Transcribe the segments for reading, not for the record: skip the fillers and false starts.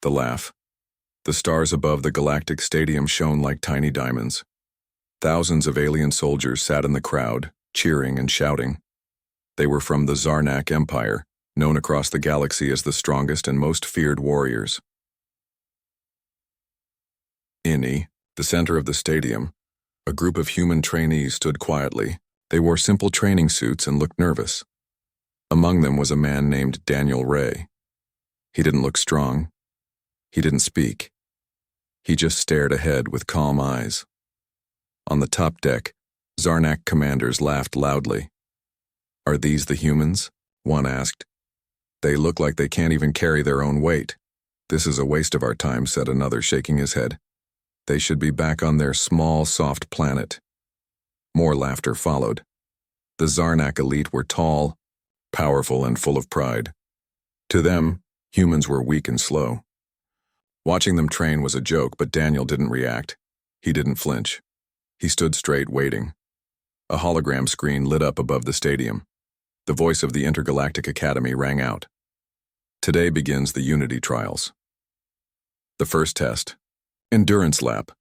The laugh. The stars above the galactic stadium shone like tiny diamonds. Thousands of alien soldiers sat in the crowd, cheering and shouting. They were from the Zarnak Empire, known across the galaxy as the strongest and most feared warriors. In the center of the stadium, a group of human trainees stood quietly. They wore simple training suits and looked nervous. Among them was a man named Daniel Ray. He didn't look strong. He didn't speak. He just stared ahead with calm eyes. On the top deck, Zarnak commanders laughed loudly. "Are these the humans?" one asked. "They look like they can't even carry their own weight." "This is a waste of our time," said another, shaking his head. "They should be back on their small, soft planet." More laughter followed. The Zarnak elite were tall, powerful, and full of pride. To them, humans were weak and slow. Watching them train was a joke, but Daniel didn't react. He didn't flinch. He stood straight, waiting. A hologram screen lit up above the stadium. The voice of the Intergalactic Academy rang out. "Today begins the Unity Trials." The first test. Endurance lap.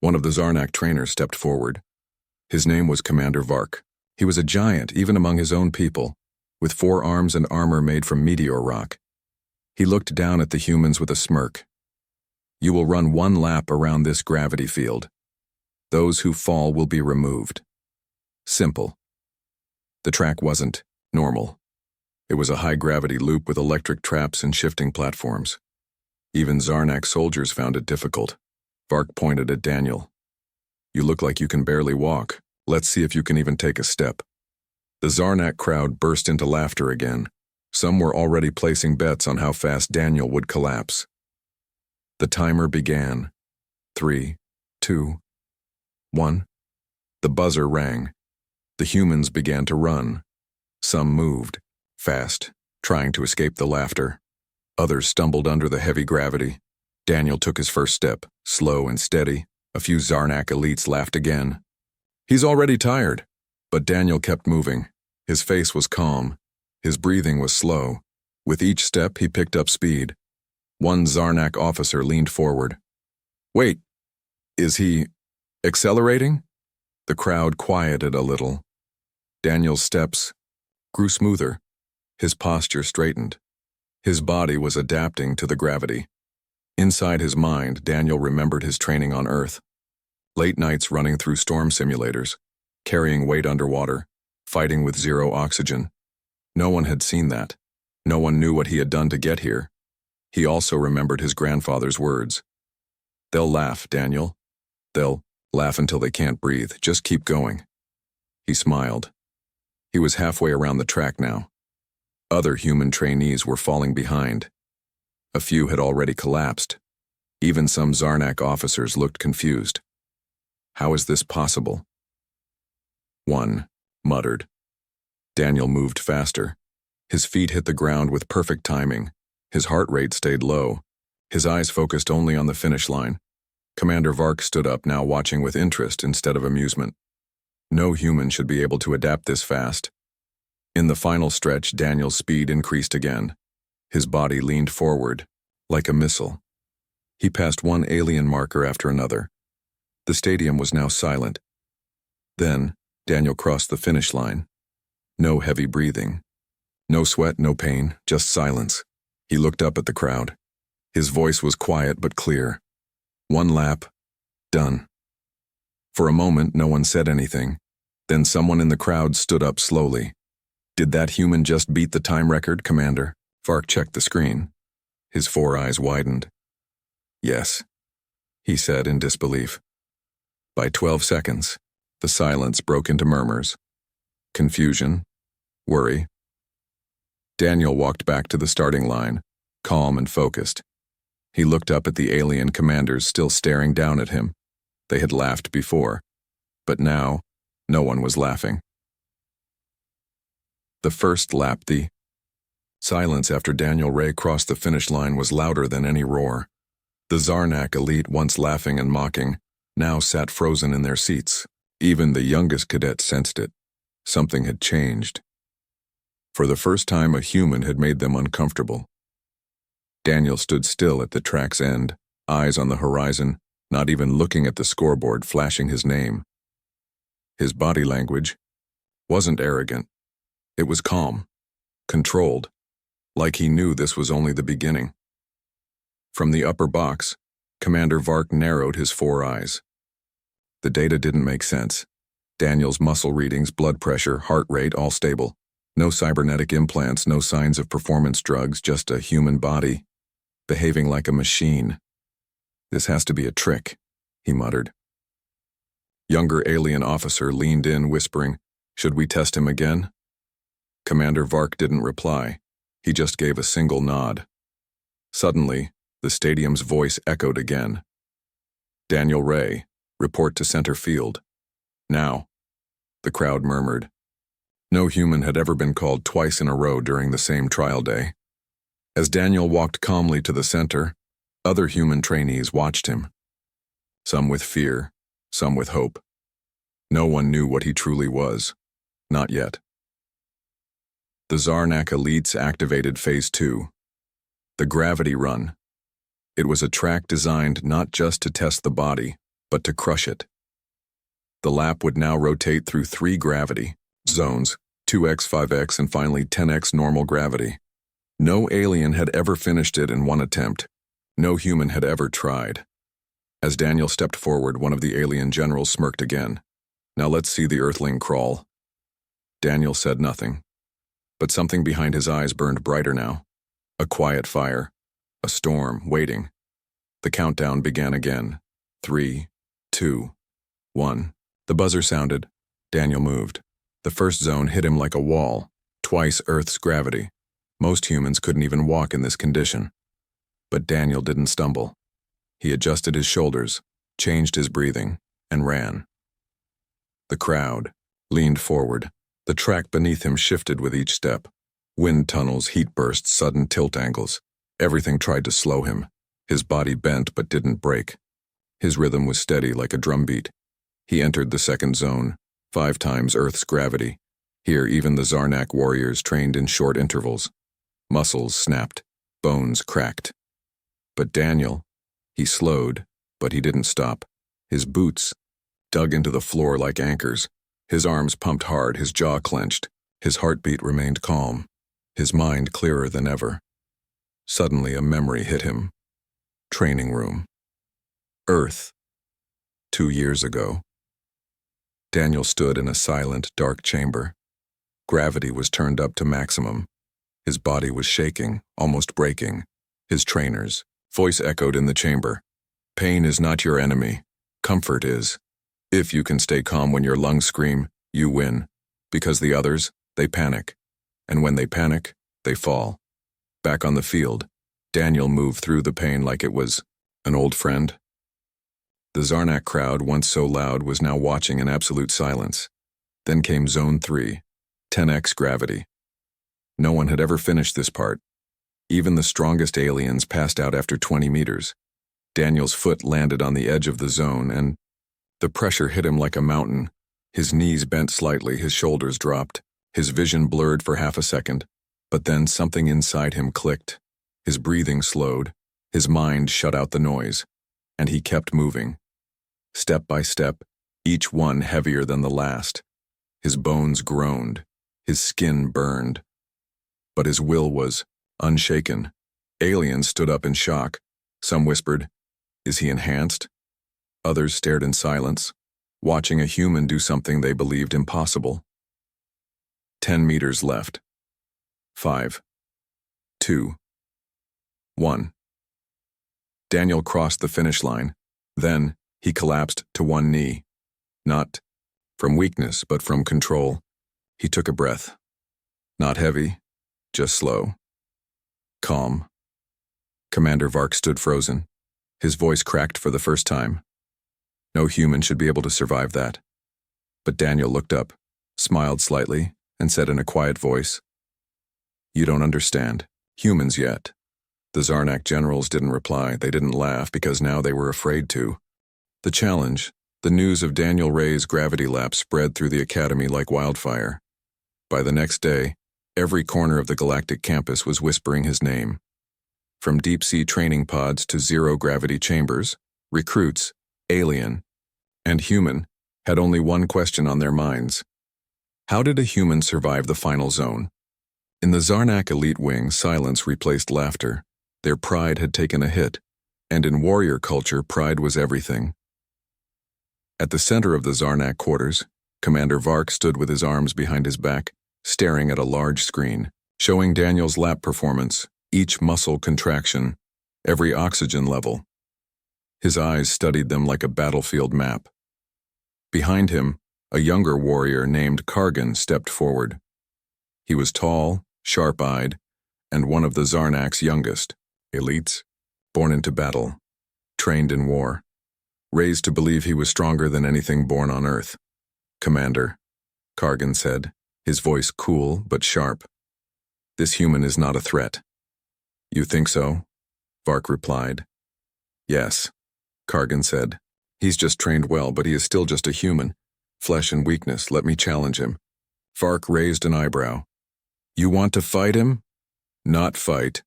One of the Zarnak trainers stepped forward. His name was Commander Vark. He was a giant, even among his own people, with 4 arms and armor made from meteor rock. He looked down at the humans with a smirk. "You will run 1 lap around this gravity field. Those who fall will be removed." Simple. The track wasn't normal. It was a high-gravity loop with electric traps and shifting platforms. Even Zarnak soldiers found it difficult. Vark pointed at Daniel. "You look like you can barely walk. Let's see if you can even take a step." The Zarnak crowd burst into laughter again. Some were already placing bets on how fast Daniel would collapse. The timer began. 3, 2, 1. The buzzer rang. The humans began to run. Some moved, fast, trying to escape the laughter. Others stumbled under the heavy gravity. Daniel took his first step, slow and steady. A few Zarnak elites laughed again. "He's already tired." But Daniel kept moving. His face was calm. His breathing was slow. With each step, he picked up speed. One Zarnak officer leaned forward. "Wait, is he accelerating?" The crowd quieted a little. Daniel's steps grew smoother. His posture straightened. His body was adapting to the gravity. Inside his mind, Daniel remembered his training on Earth. Late nights running through storm simulators, carrying weight underwater, fighting with 0 oxygen. No one had seen that. No one knew what he had done to get here. He also remembered his grandfather's words. "They'll laugh, Daniel. They'll laugh until they can't breathe. Just keep going." He smiled. He was halfway around the track now. Other human trainees were falling behind. A few had already collapsed. Even some Zarnak officers looked confused. "How is this possible?" One muttered. Daniel moved faster. His feet hit the ground with perfect timing. His heart rate stayed low. His eyes focused only on the finish line. Commander Vark stood up, now watching with interest instead of amusement. No human should be able to adapt this fast. In the final stretch, Daniel's speed increased again. His body leaned forward, like a missile. He passed one alien marker after another. The stadium was now silent. Then, Daniel crossed the finish line. No heavy breathing. No sweat, no pain, just silence. He looked up at the crowd. His voice was quiet but clear. 1 lap. Done. For a moment, no one said anything. Then someone in the crowd stood up slowly. "Did that human just beat the time record, Commander?" Vark checked the screen. His 4 eyes widened. "Yes," he said in disbelief. By 12 seconds, the silence broke into murmurs. Confusion. Worry. Daniel walked back to the starting line, calm and focused. He looked up at the alien commanders still staring down at him. They had laughed before, but now, no one was laughing. The first lap, the silence after Daniel Ray crossed the finish line was louder than any roar. The Zarnak elite, once laughing and mocking, now sat frozen in their seats. Even the youngest cadet sensed it. Something had changed. For the first time, a human had made them uncomfortable. Daniel stood still at the track's end, eyes on the horizon, not even looking at the scoreboard flashing his name. His body language wasn't arrogant. It was calm, controlled, like he knew this was only the beginning. From the upper box, Commander Vark narrowed his 4 eyes. The data didn't make sense. Daniel's muscle readings, blood pressure, heart rate, all stable. No cybernetic implants, no signs of performance drugs, just a human body, behaving like a machine. This has to be a trick, he muttered. Younger alien officer leaned in, whispering, "Should we test him again?" Commander Vark didn't reply. He just gave a single nod. Suddenly, the stadium's voice echoed again. "Daniel Ray, report to center field. Now." The crowd murmured. No human had ever been called twice in a row during the same trial day. As Daniel walked calmly to the center, other human trainees watched him. Some with fear, some with hope. No one knew what he truly was. Not yet. The Zarnak elites activated Phase 2. The gravity run. It was a track designed not just to test the body, but to crush it. The lap would now rotate through 3 gravity zones, 2x, 5x, and finally 10x normal gravity. No alien had ever finished it in one attempt. No human had ever tried. As Daniel stepped forward, one of the alien generals smirked again. "Now let's see the Earthling crawl." Daniel said nothing, but something behind his eyes burned brighter now. A quiet fire, a storm, waiting. The countdown began again. 3, 2, 1. The buzzer sounded. Daniel moved. The first zone hit him like a wall, twice Earth's gravity. Most humans couldn't even walk in this condition. But Daniel didn't stumble. He adjusted his shoulders, changed his breathing, and ran. The crowd leaned forward. The track beneath him shifted with each step. Wind tunnels, heat bursts, sudden tilt angles. Everything tried to slow him. His body bent but didn't break. His rhythm was steady like a drumbeat. He entered the second zone, 5 times Earth's gravity. Here even the Zarnak warriors trained in short intervals. Muscles snapped, bones cracked. But Daniel, he slowed, but he didn't stop. His boots dug into the floor like anchors. His arms pumped hard, his jaw clenched. His heartbeat remained calm, his mind clearer than ever. Suddenly a memory hit him. Training room. Earth. 2 years ago. Daniel stood in a silent, dark chamber. Gravity was turned up to maximum. His body was shaking, almost breaking. His trainer's voice echoed in the chamber. "Pain is not your enemy. Comfort is. If you can stay calm when your lungs scream, you win. Because the others, they panic. And when they panic, they fall." Back on the field, Daniel moved through the pain like it was an old friend. The Zarnak crowd, once so loud, was now watching in absolute silence. Then came Zone 3, 10x gravity. No one had ever finished this part. Even the strongest aliens passed out after 20 meters. Daniel's foot landed on the edge of the zone, and the pressure hit him like a mountain. His knees bent slightly, his shoulders dropped. His vision blurred for half a second, but then something inside him clicked. His breathing slowed, his mind shut out the noise, and he kept moving. Step by step, each one heavier than the last. His bones groaned, his skin burned. But his will was unshaken. Aliens stood up in shock. Some whispered, "Is he enhanced?" Others stared in silence, watching a human do something they believed impossible. 10 meters left. 5, 2, 1. Daniel crossed the finish line. Then he collapsed to one knee. Not from weakness, but from control. He took a breath. Not heavy, just slow. Calm. Commander Vark stood frozen. His voice cracked for the first time. No human should be able to survive that. But Daniel looked up, smiled slightly, and said in a quiet voice, "You don't understand. Humans yet." The Zarnak generals didn't reply. They didn't laugh because now they were afraid to. The challenge, the news of Daniel Ray's gravity lap spread through the academy like wildfire. By the next day, every corner of the galactic campus was whispering his name. from deep-sea training pods to zero-gravity chambers, recruits, alien, and human, had only one question on their minds. How did a human survive the final zone? In the Zarnak elite wing, silence replaced laughter. Their pride had taken a hit, and in warrior culture, pride was everything. At the center of the Zarnak quarters, Commander Vark stood with his arms behind his back, staring at a large screen, showing Daniel's lap performance, each muscle contraction, every oxygen level. His eyes studied them like a battlefield map. Behind him, a younger warrior named Kargan stepped forward. He was tall, sharp-eyed, and one of the Zarnak's youngest, elites, born into battle, trained in war, raised to believe he was stronger than anything born on Earth. "Commander," Kargan said, his voice cool but sharp. "This human is not a threat." "You think so?" Vark replied. "Yes," Kargan said. "He's just trained well, but he is still just a human. Flesh and weakness, let me challenge him." Vark raised an eyebrow. "You want to fight him?" "Not fight,"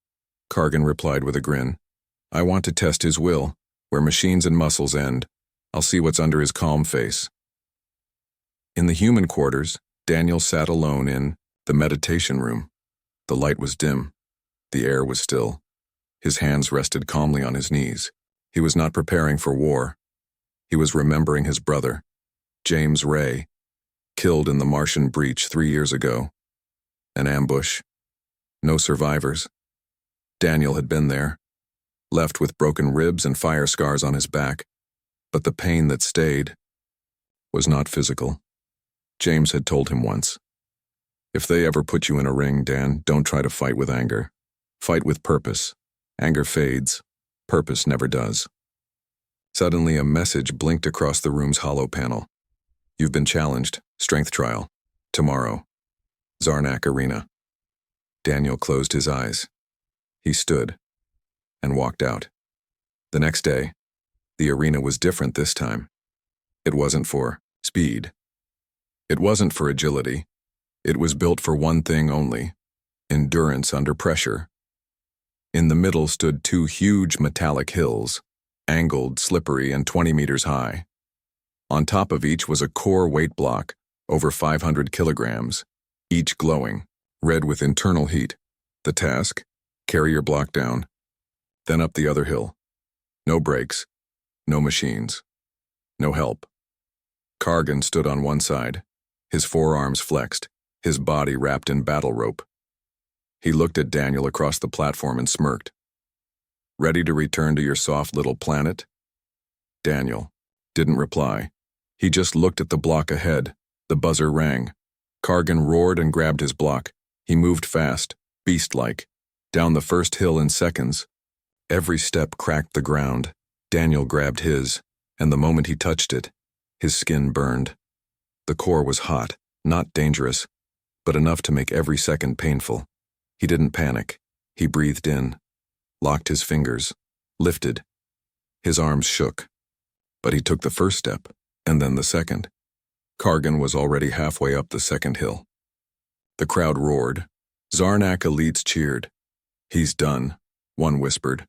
Kargan replied with a grin. "I want to test his will, where machines and muscles end. I'll see what's under his calm face." In the human quarters, Daniel sat alone in the meditation room. The light was dim. The air was still. His hands rested calmly on his knees. He was not preparing for war. He was remembering his brother, James Ray, killed in the Martian breach 3 years ago. An ambush. No survivors. Daniel had been there, left with broken ribs and fire scars on his back, but the pain that stayed was not physical. James had told him once, "If they ever put you in a ring, Dan, don't try to fight with anger. Fight with purpose. Anger fades. Purpose never does." Suddenly, a message blinked across the room's hollow panel. "You've been challenged. Strength trial. Tomorrow. Zarnak Arena." Daniel closed his eyes. He stood and walked out. The next day, the arena was different this time. It wasn't for speed. It wasn't for agility. It was built for one thing only: endurance under pressure. In the middle stood 2 huge metallic hills, angled, slippery, and 20 meters high. On top of each was a core weight block, over 500 kilograms, each glowing, red with internal heat. The task: carry your block down, then up the other hill. No brakes, no machines, no help. Kargan stood on one side, his forearms flexed, his body wrapped in battle rope. He looked at Daniel across the platform and smirked. "Ready to return to your soft little planet?" Daniel didn't reply. He just looked at the block ahead. The buzzer rang. Kargan roared and grabbed his block. He moved fast, beast-like, down the first hill in seconds. Every step cracked the ground. Daniel grabbed his, and the moment he touched it, his skin burned. The core was hot, not dangerous, but enough to make every second painful. He didn't panic. He breathed in, locked his fingers, lifted. His arms shook, but he took the first step, and then the second. Kargan was already halfway up the second hill. The crowd roared. Zarnak elites cheered. "He's done," one whispered.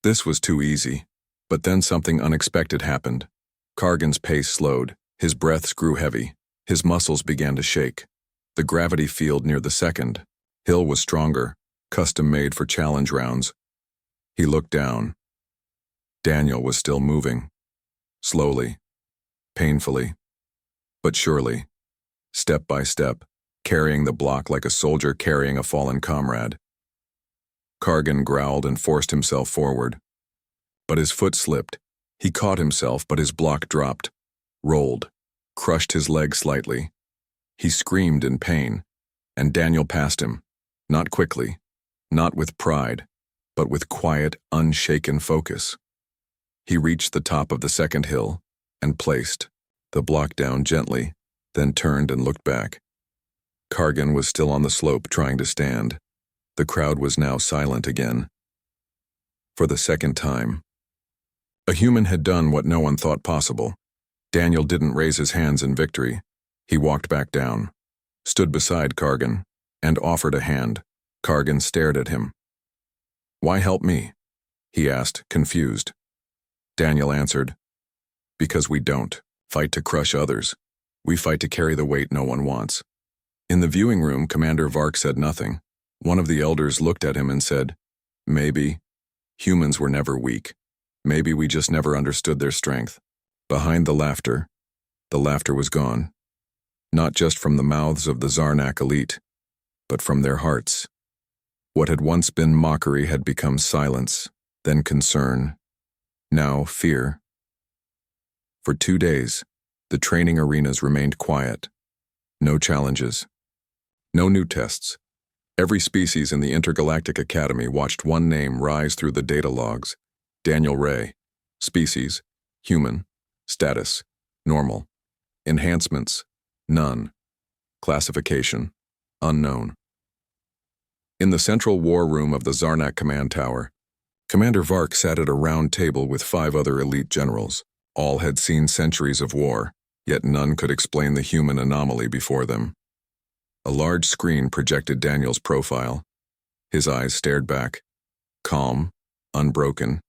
This was too easy, but then something unexpected happened. Kargan's pace slowed, his breaths grew heavy, his muscles began to shake. The gravity field near the second hill was stronger, custom-made for challenge rounds. He looked down. Daniel was still moving. Slowly, painfully, but surely, step by step, carrying the block like a soldier carrying a fallen comrade. Kargan growled and forced himself forward. But his foot slipped. He caught himself, but his block dropped, rolled, crushed his leg slightly. He screamed in pain, and Daniel passed him, not quickly, not with pride, but with quiet, unshaken focus. He reached the top of the second hill and placed the block down gently, then turned and looked back. Kargan was still on the slope trying to stand. The crowd was now silent again. For the second time, a human had done what no one thought possible. Daniel didn't raise his hands in victory. He walked back down, stood beside Kargan, and offered a hand. Kargan stared at him. Why help me? He asked, confused. Daniel answered, because we don't fight to crush others. We fight to carry the weight no one wants. In the viewing room, Commander Vark said nothing. One of the elders looked at him and said, maybe. Humans were never weak. Maybe we just never understood their strength. Behind the laughter was gone. Not just from the mouths of the Zarnak elite, but from their hearts. What had once been mockery had become silence, then concern, now fear. For 2 days, the training arenas remained quiet. No challenges. No new tests. Every species in the Intergalactic Academy watched one name rise through the data logs. Daniel Ray. Species, human. Status, normal. Enhancements, none. Classification, unknown. In the central war room of the Zarnak Command Tower, Commander Vark sat at a round table with 5 other elite generals. All had seen centuries of war, yet none could explain the human anomaly before them. A large screen projected Daniel's profile. His eyes stared back, calm, unbroken,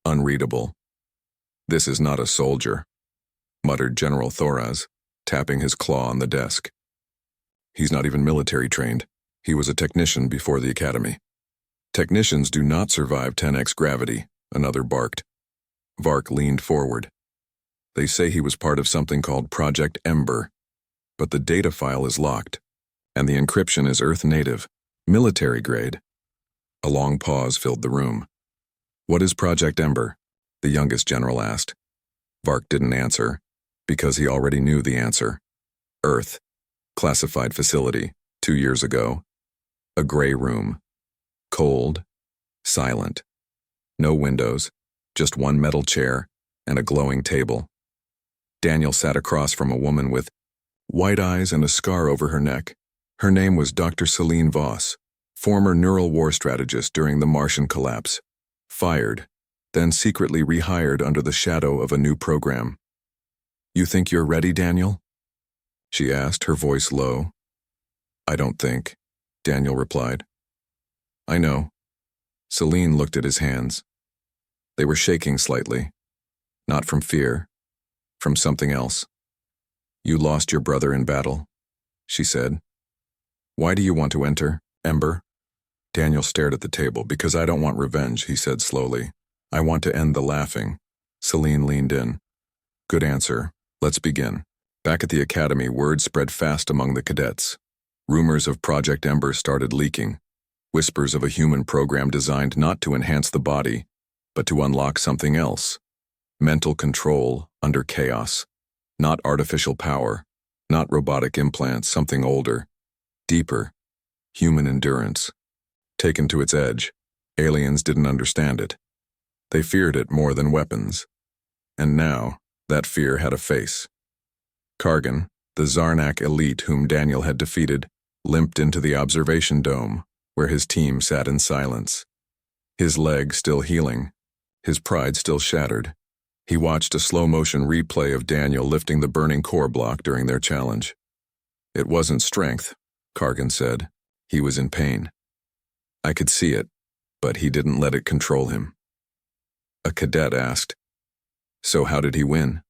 unreadable. This is not a soldier, muttered General Thoraz, tapping his claw on the desk. He's not even military trained. He was a technician before the academy. Technicians do not survive 10x gravity, another barked. Vark leaned forward. They say he was part of something called Project Ember, but the data file is locked, and the encryption is Earth native, military grade. A long pause filled the room. What is Project Ember? The youngest general asked. Vark didn't answer, because he already knew the answer. Earth, classified facility, 2 years ago. A gray room. Cold, silent. No windows, just one metal chair and a glowing table. Daniel sat across from a woman with white eyes and a scar over her neck. Her name was Dr. Celine Voss, former neural war strategist during the Martian collapse. Fired, then secretly rehired under the shadow of a new program. You think you're ready, Daniel? She asked, her voice low. I don't think, Daniel replied. I know. Celine looked at his hands. They were shaking slightly. Not from fear, from something else. You lost your brother in battle, she said. Why do you want to enter, Ember? Daniel stared at the table. Because I don't want revenge, he said slowly. I want to end the laughing. Celine leaned in. Good answer. Let's begin. Back at the academy, word spread fast among the cadets. Rumors of Project Ember started leaking. Whispers of a human program designed not to enhance the body, but to unlock something else. Mental control under chaos. Not artificial power. Not robotic implants, something older. Deeper. Human endurance. Taken to its edge, aliens didn't understand it. They feared it more than weapons. And now, that fear had a face. Kargan, the Zarnak elite whom Daniel had defeated, limped into the observation dome, where his team sat in silence. His leg still healing, his pride still shattered. He watched a slow-motion replay of Daniel lifting the burning core block during their challenge. It wasn't strength, Kargan said. He was in pain. I could see it, but he didn't let it control him. A cadet asked, So how did he win?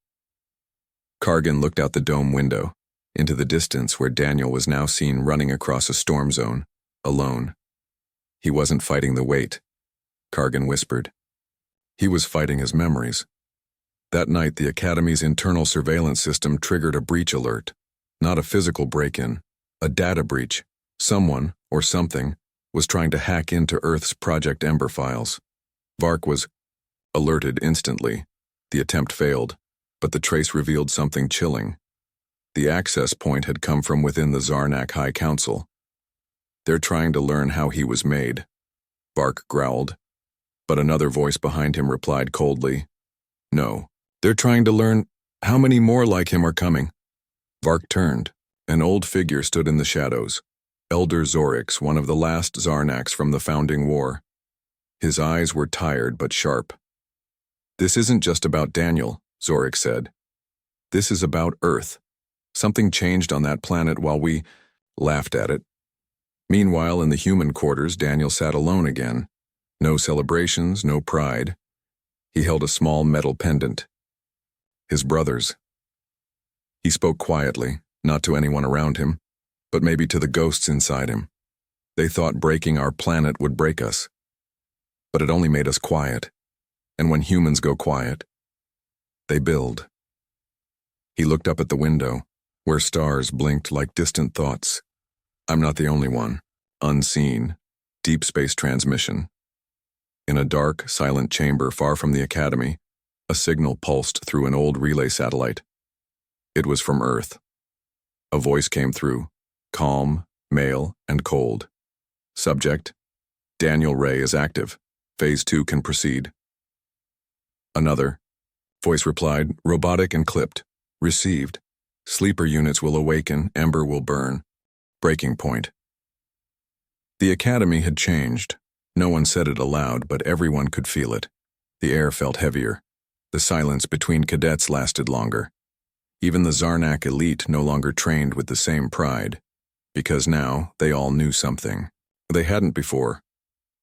Kargan looked out the dome window, into the distance where Daniel was now seen running across a storm zone, alone. He wasn't fighting the weight, Kargan whispered. He was fighting his memories. That night, the Academy's internal surveillance system triggered a breach alert. Not a physical break-in, a data breach. Someone, or something, was trying to hack into Earth's Project Ember files. Vark was alerted instantly. The attempt failed, but the trace revealed something chilling. The access point had come from within the Zarnak High Council. They're trying to learn how he was made, Vark growled, but another voice behind him replied coldly, No, they're trying to learn how many more like him are coming. Vark turned. An old figure stood in the shadows. Elder Zorix, one of the last Zarnaks from the founding war. His eyes were tired but sharp. This isn't just about Daniel, Zorix said. This is about Earth. Something changed on that planet while we laughed at it. Meanwhile, in the human quarters, Daniel sat alone again. No celebrations, no pride. He held a small metal pendant. His brothers. He spoke quietly, not to anyone around him, but maybe to the ghosts inside him. They thought breaking our planet would break us. But it only made us quiet. And when humans go quiet, they build. He looked up at the window, where stars blinked like distant thoughts. I'm not the only one. Unseen. Deep space transmission. In a dark, silent chamber far from the academy, a signal pulsed through an old relay satellite. It was from Earth. A voice came through, calm, male, and cold. Subject: Daniel Ray is active. Phase 2 can proceed. Another voice replied, robotic and clipped. Received. Sleeper units will awaken, ember will burn. Breaking point. The academy had changed. No one said it aloud, but everyone could feel it. The air felt heavier. The silence between cadets lasted longer. Even the Zarnak elite no longer trained with the same pride, because now they all knew something they hadn't before.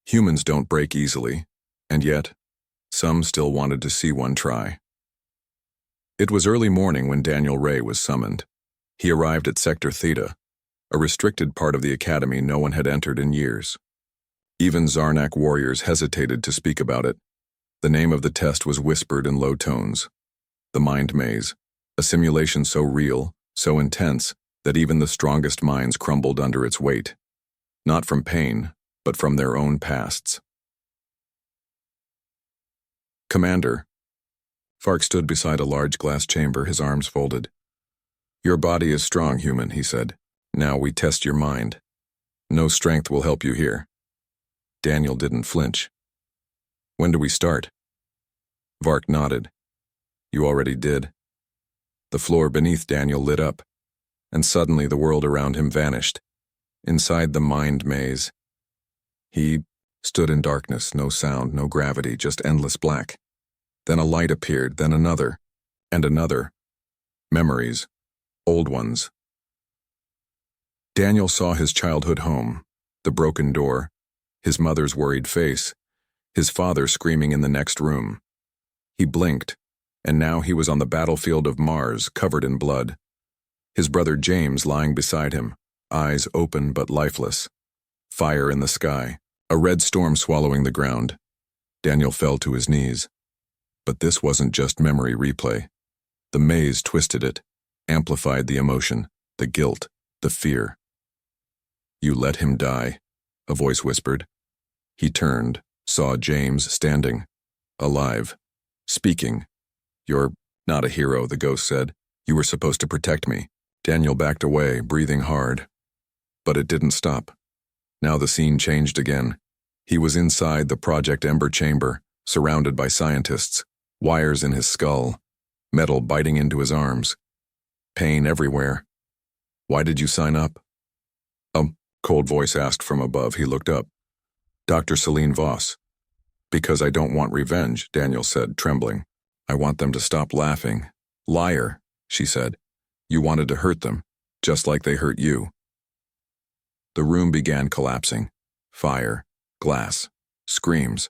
Humans don't break easily, and yet, some still wanted to see one try. It was early morning when Daniel Ray was summoned. He arrived at Sector Theta, a restricted part of the academy no one had entered in years. Even Zarnak warriors hesitated to speak about it. The name of the test was whispered in low tones. The Mind Maze, a simulation so real, so intense, that even the strongest minds crumbled under its weight. Not from pain, but from their own pasts. Commander. Fark stood beside a large glass chamber, his arms folded. Your body is strong, human, he said. Now we test your mind. No strength will help you here. Daniel didn't flinch. When do we start? Vark nodded. You already did. The floor beneath Daniel lit up, and suddenly the world around him vanished. Inside the mind maze, he stood in darkness, no sound, no gravity, just endless black. Then a light appeared, then another, and another. Memories, old ones. Daniel saw his childhood home, the broken door, his mother's worried face, his father screaming in the next room. He blinked, and now he was on the battlefield of Mars, covered in blood. His brother James lying beside him, eyes open but lifeless. Fire in the sky, a red storm swallowing the ground. Daniel fell to his knees. But this wasn't just memory replay. The maze twisted it, amplified the emotion, the guilt, the fear. You let him die, a voice whispered. He turned, saw James standing, alive, speaking. You're not a hero, the ghost said. You were supposed to protect me. Daniel backed away, breathing hard. But it didn't stop. Now the scene changed again. He was inside the Project Ember chamber, surrounded by scientists, wires in his skull, metal biting into his arms. Pain everywhere. Why did you sign up? A cold voice asked from above. He looked up. Dr. Celine Voss. Because I don't want revenge, Daniel said, trembling. I want them to stop laughing. Liar, she said. You wanted to hurt them, just like they hurt you. The room began collapsing. Fire, glass, screams.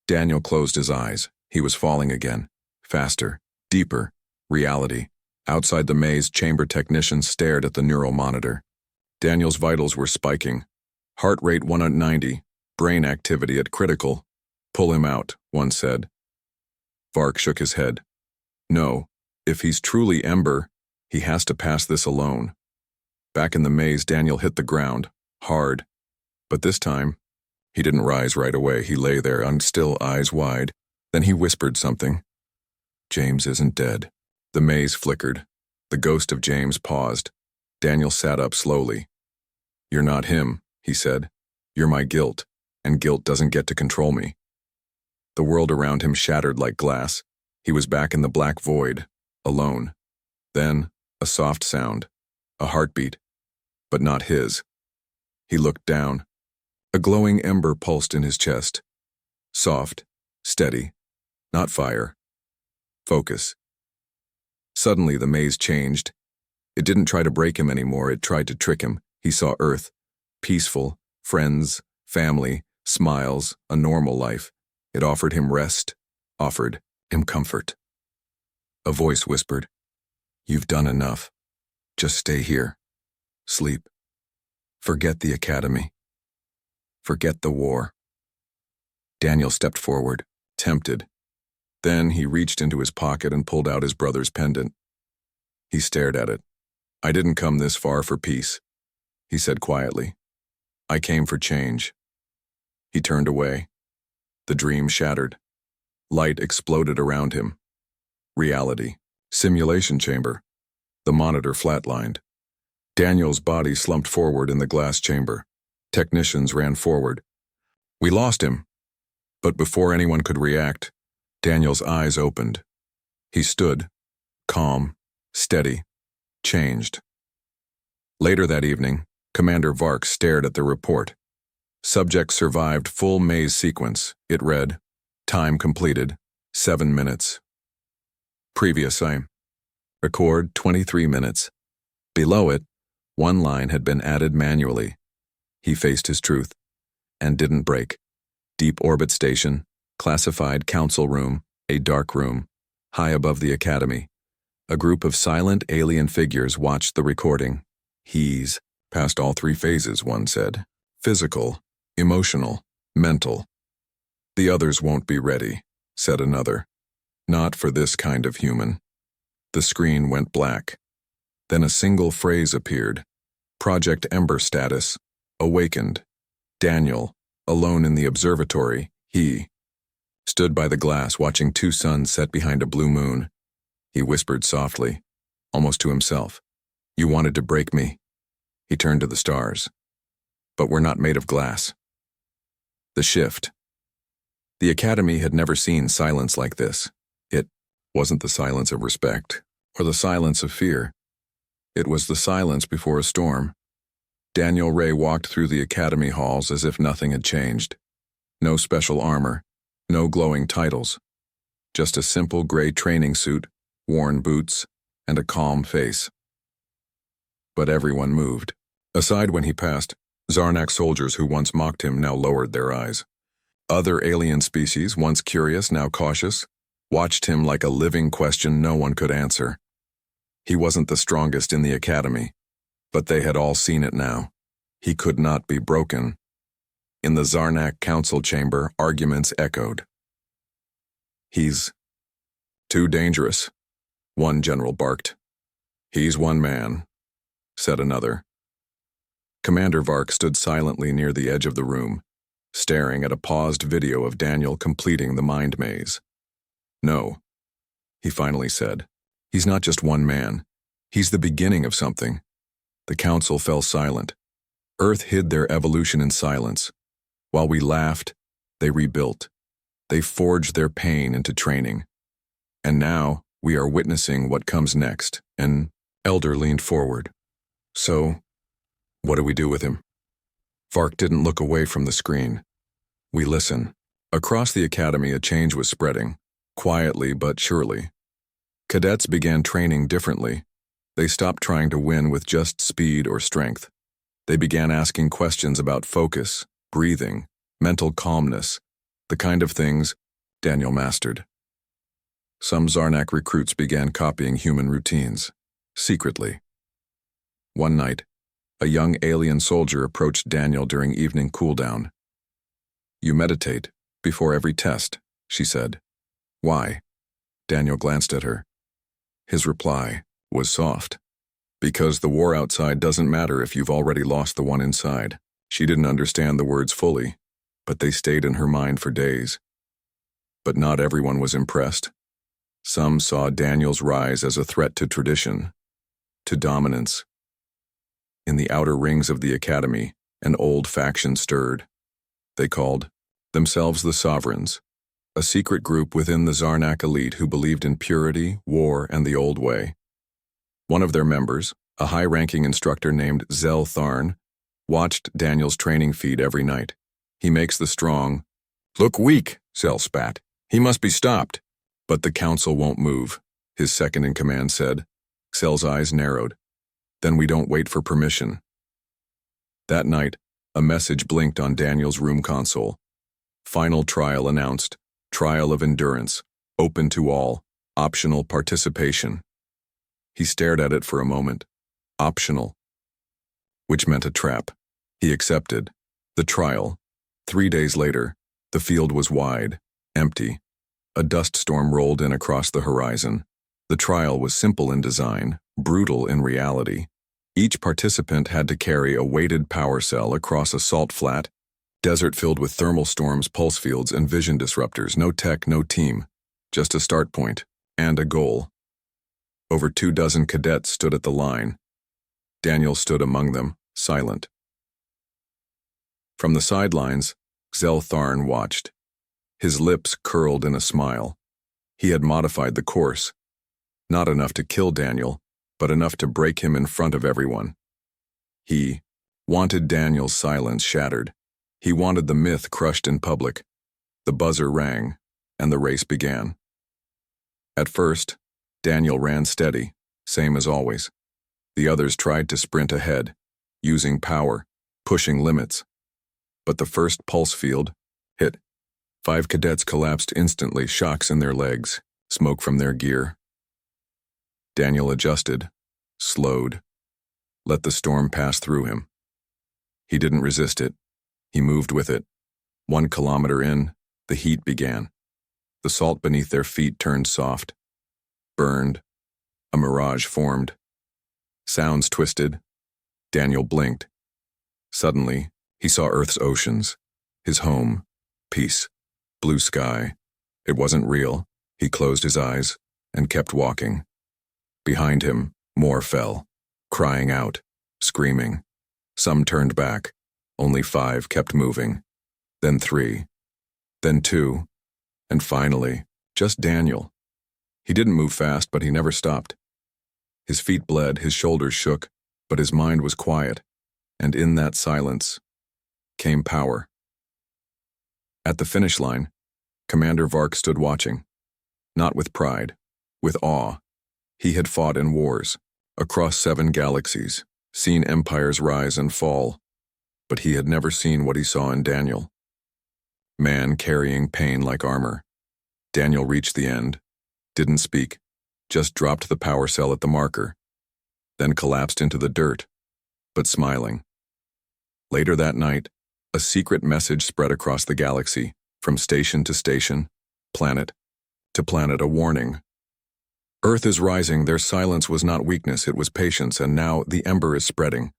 Daniel closed his eyes. He was falling again. Faster, deeper, reality. Outside the maze, chamber technicians stared at the neural monitor. Daniel's vitals were spiking. Heart rate 190, brain activity at critical. Pull him out, one said. Vark shook his head. No, if he's truly Ember, he has to pass this alone. Back in the maze, Daniel hit the ground, hard. But this time, he didn't rise right away. He lay there, unstill, eyes wide. Then he whispered something. James isn't dead. The maze flickered. The ghost of James paused. Daniel sat up slowly. You're not him, he said. You're my guilt, and guilt doesn't get to control me. The world around him shattered like glass. He was back in the black void, alone. Then, a soft sound, a heartbeat, but not his. He looked down. A glowing ember pulsed in his chest. Soft, steady, not fire. Focus. Suddenly the maze changed. It didn't try to break him anymore, it tried to trick him. He saw Earth, peaceful, friends, family, smiles, a normal life. It offered him rest, offered him comfort. A voice whispered, "You've done enough. Just stay here. Sleep. Forget the academy. Forget the war." Daniel stepped forward, tempted. Then he reached into his pocket and pulled out his brother's pendant. He stared at it. "I didn't come this far for peace," he said quietly. "I came for change." He turned away. The dream shattered. Light exploded around him. Reality. Simulation chamber. The monitor flatlined. Daniel's body slumped forward in the glass chamber. Technicians ran forward. "We lost him." But before anyone could react, Daniel's eyes opened. He stood, calm, steady, changed. Later that evening, Commander Vark stared at the report. Subject survived full maze sequence. It read, time completed, 7 minutes. Previous aim. Record 23 minutes. Below it, one line had been added manually. He faced his truth, and didn't break. Deep orbit station, classified council room, a dark room, high above the academy. A group of silent alien figures watched the recording. He's past all 3 phases, one said. Physical, emotional, mental. The others won't be ready, said another. Not for this kind of human. The screen went black. Then a single phrase appeared. Project Ember status. Awakened. Daniel, alone in the observatory, he stood by the glass watching 2 suns set behind a blue moon. He whispered softly, almost to himself, "You wanted to break me." He turned to the stars. "But we're not made of glass." The shift. The academy had never seen silence like this. It wasn't the silence of respect, or the silence of fear. It was the silence before a storm. Daniel Ray walked through the academy halls as if nothing had changed. No special armor, no glowing titles. Just a simple gray training suit, worn boots, and a calm face. But everyone moved. Aside when he passed, Zarnak soldiers who once mocked him now lowered their eyes. Other alien species, once curious, now cautious, watched him like a living question no one could answer. He wasn't the strongest in the academy, but they had all seen it now. He could not be broken. In the Zarnak council chamber, arguments echoed. "He's too dangerous," one general barked. "He's one man," said another. Commander Vark stood silently near the edge of the room, staring at a paused video of Daniel completing the mind maze. "No," he finally said. "He's not just one man. He's the beginning of something." The council fell silent. Earth hid their evolution in silence. While we laughed, they rebuilt. They forged their pain into training. And now we are witnessing what comes next. An elder leaned forward. "So, what do we do with him?" Vark didn't look away from the screen. "We listen." Across the academy, a change was spreading, quietly but surely. Cadets began training differently. They stopped trying to win with just speed or strength. They began asking questions about focus, breathing, mental calmness, the kind of things Daniel mastered. Some Zarnak recruits began copying human routines, secretly. One night, a young alien soldier approached Daniel during evening cooldown. "You meditate before every test," she said. "Why?" Daniel glanced at her. His reply was soft. "Because the war outside doesn't matter if you've already lost the one inside." She didn't understand the words fully, but they stayed in her mind for days. But not everyone was impressed. Some saw Daniel's rise as a threat to tradition, to dominance. In the outer rings of the academy, an old faction stirred. They called themselves the Sovereigns, a secret group within the Zarnak elite who believed in purity, war, and the old way. One of their members, a high-ranking instructor named Zel Tharn, watched Daniel's training feed every night. "He makes the strong look weak," Zel spat. "He must be stopped." "But the council won't move," his second-in-command said. Zel's eyes narrowed. "Then we don't wait for permission." That night, a message blinked on Daniel's room console. Final trial announced. Trial of endurance. Open to all. Optional participation. He stared at it for a moment. Optional. Which meant a trap. He accepted. The trial. 3 days later, the field was wide, empty. A dust storm rolled in across the horizon. The trial was simple in design, brutal in reality. Each participant had to carry a weighted power cell across a salt flat, desert filled with thermal storms, pulse fields, and vision disruptors. No tech, no team. Just a start point and a goal. Over 24 cadets stood at the line. Daniel stood among them, silent. From the sidelines, Xel Tharn watched. His lips curled in a smile. He had modified the course. Not enough to kill Daniel, but enough to break him in front of everyone. He wanted Daniel's silence shattered. He wanted the myth crushed in public. The buzzer rang, and the race began. At first, Daniel ran steady, same as always. The others tried to sprint ahead, using power, pushing limits. But the first pulse field hit. 5 cadets collapsed instantly, shocks in their legs, smoke from their gear. Daniel adjusted, slowed, let the storm pass through him. He didn't resist it. He moved with it. 1 kilometer in, the heat began. The salt beneath their feet turned soft, burned. A mirage formed. Sounds twisted. Daniel blinked. Suddenly, he saw Earth's oceans, his home, peace, blue sky. It wasn't real. He closed his eyes and kept walking. Behind him, more fell, crying out, screaming. Some turned back. Only 5 kept moving. Then 3. Then 2. And finally, just Daniel. He didn't move fast, but he never stopped. His feet bled, his shoulders shook, but his mind was quiet. And in that silence came power. At the finish line, Commander Vark stood watching. Not with pride, with awe. He had fought in wars, across 7 galaxies, seen empires rise and fall, but he had never seen what he saw in Daniel. Man carrying pain like armor. Daniel reached the end, didn't speak, just dropped the power cell at the marker, then collapsed into the dirt, but smiling. Later that night, a secret message spread across the galaxy, from station to station, planet to planet, a warning. Earth is rising. Their silence was not weakness, it was patience, and now the ember is spreading.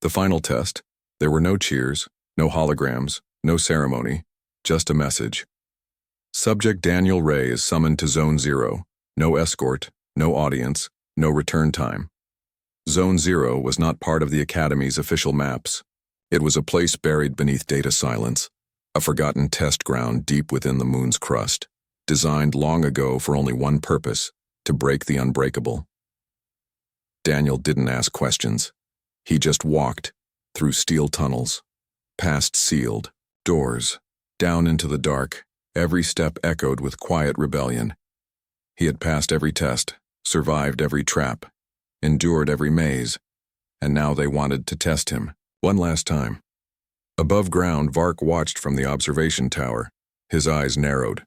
The final test, there were no cheers, no holograms, no ceremony, just a message. Subject Daniel Ray is summoned to Zone 0. No escort, no audience, no return time. Zone 0 was not part of the Academy's official maps. It was a place buried beneath data silence, a forgotten test ground deep within the moon's crust, designed long ago for only one purpose: to break the unbreakable. Daniel didn't ask questions. He just walked through steel tunnels, past sealed doors, down into the dark. Every step echoed with quiet rebellion. He had passed every test, survived every trap, endured every maze, and now they wanted to test him, one last time. Above ground, Vark watched from the observation tower. His eyes narrowed.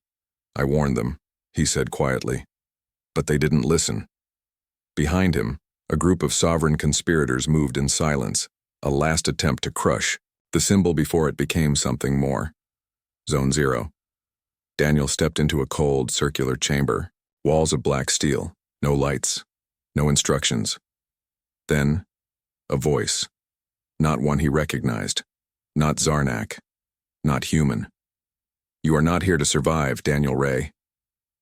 "I warned them," he said quietly. But they didn't listen. Behind him, a group of sovereign conspirators moved in silence, a last attempt to crush the symbol before it became something more. Zone 0. Daniel stepped into a cold, circular chamber, walls of black steel, no lights, no instructions. Then, a voice. Not one he recognized. Not Zarnak. Not human. "You are not here to survive, Daniel Ray."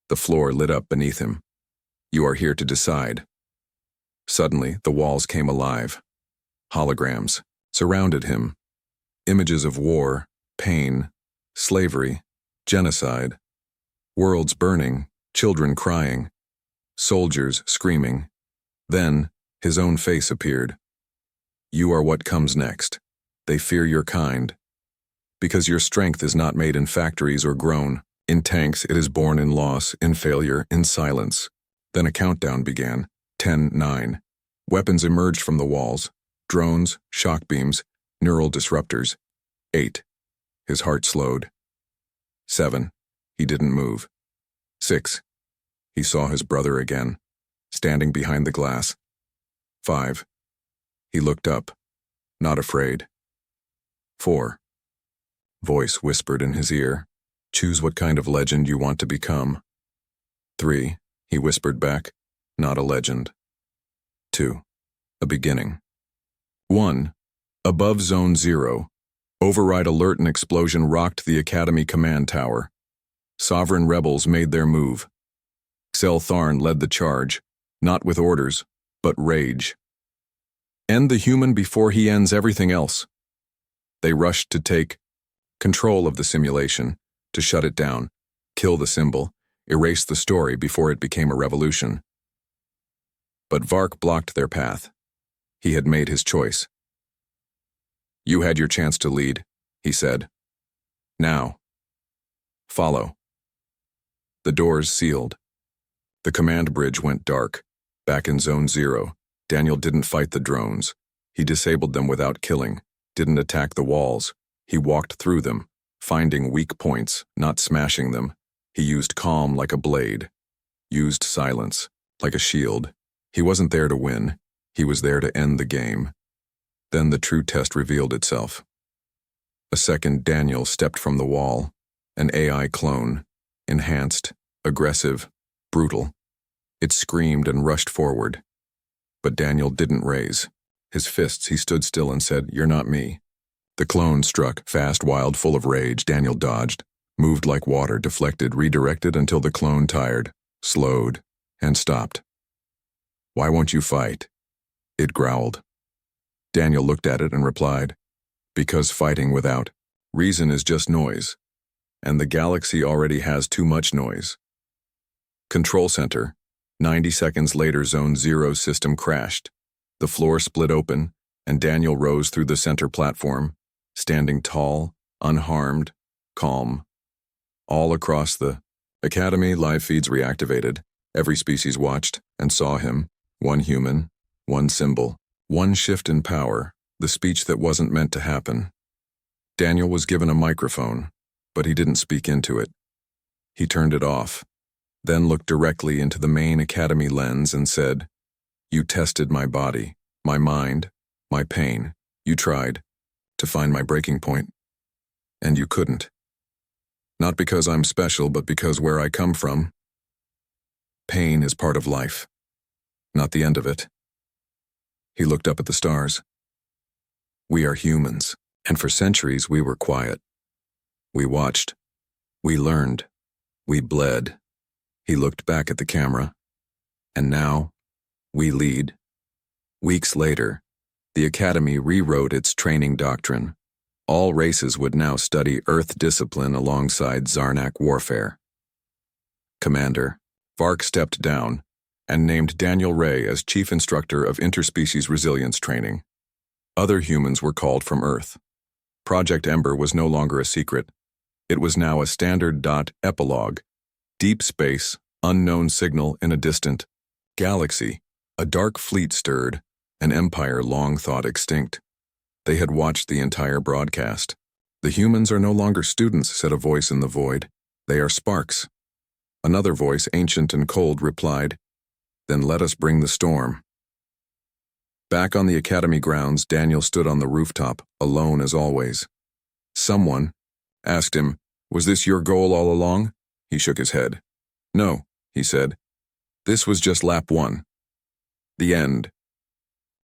The floor lit up beneath him. "You are here to decide." Suddenly, the walls came alive. Holograms surrounded him. Images of war, pain, slavery, genocide, worlds burning, children crying, soldiers screaming. Then, his own face appeared. "You are what comes next. They fear your kind. Because your strength is not made in factories or grown in tanks, it is born in loss, in failure, in silence." Then a countdown began. 10, 9. Weapons emerged from the walls. Drones, shock beams, neural disruptors. 8. His heart slowed. 7. He didn't move. 6. He saw his brother again, standing behind the glass. 5. He looked up, not afraid. 4. Voice whispered in his ear, "Choose what kind of legend you want to become." 3. He whispered back, "Not a legend." 2. A beginning. 1. Above Zone 0, override alert and explosion rocked the Academy command tower. Sovereign rebels made their move. Xel Tharn led the charge, not with orders, but rage. End the human before he ends everything else. They rushed to take control of the simulation, to shut it down, kill the symbol, erase the story before it became a revolution. But Vark blocked their path. He had made his choice. "You had your chance to lead," he said. "Now, follow." The doors sealed. The command bridge went dark. Back in Zone 0, Daniel didn't fight the drones. He disabled them without killing, didn't attack the walls. He walked through them, finding weak points, not smashing them. He used calm like a blade, used silence like a shield. He wasn't there to win. He was there to end the game. Then the true test revealed itself. A second Daniel stepped from the wall, an AI clone, enhanced, aggressive, brutal. It screamed and rushed forward. But Daniel didn't raise. His fists, he stood still and said, "You're not me." The clone struck, fast, wild, full of rage. Daniel dodged, moved like water, deflected, redirected until the clone tired, slowed, and stopped. "Why won't you fight?" It growled. Daniel looked at it and replied, "Because fighting without reason is just noise, and the galaxy already has too much noise." Control center. 90 seconds later, Zone 0 system crashed. The floor split open, and Daniel rose through the center platform, standing tall, unharmed, calm. All across the Academy, live feeds reactivated. Every species watched and saw him. One human, one symbol, one shift in power, the speech that wasn't meant to happen. Daniel was given a microphone, but he didn't speak into it. He turned it off, then looked directly into the main Academy lens and said, "You tested my body, my mind, my pain. You tried to find my breaking point, and you couldn't. Not because I'm special, but because where I come from, pain is part of life, not the end of it." He looked up at the stars. "We are humans, and for centuries we were quiet. We watched, we learned, we bled." He looked back at the camera. "And now, we lead." Weeks later, the Academy rewrote its training doctrine. All races would now study Earth discipline alongside Zarnak warfare. Commander Vark stepped down and named Daniel Ray as Chief Instructor of Interspecies Resilience Training. Other humans were called from Earth. Project Ember was no longer a secret. It was now a standard. Epilogue. Deep space, unknown signal in a distant galaxy. A dark fleet stirred, an empire long thought extinct. They had watched the entire broadcast. "The humans are no longer students," said a voice in the void. "They are sparks." Another voice, ancient and cold, replied, "Then let us bring the storm." Back on the Academy grounds, Daniel stood on the rooftop, alone as always. Someone asked him, "Was this your goal all along?" He shook his head. "No," he said. "This was just lap 1. The end."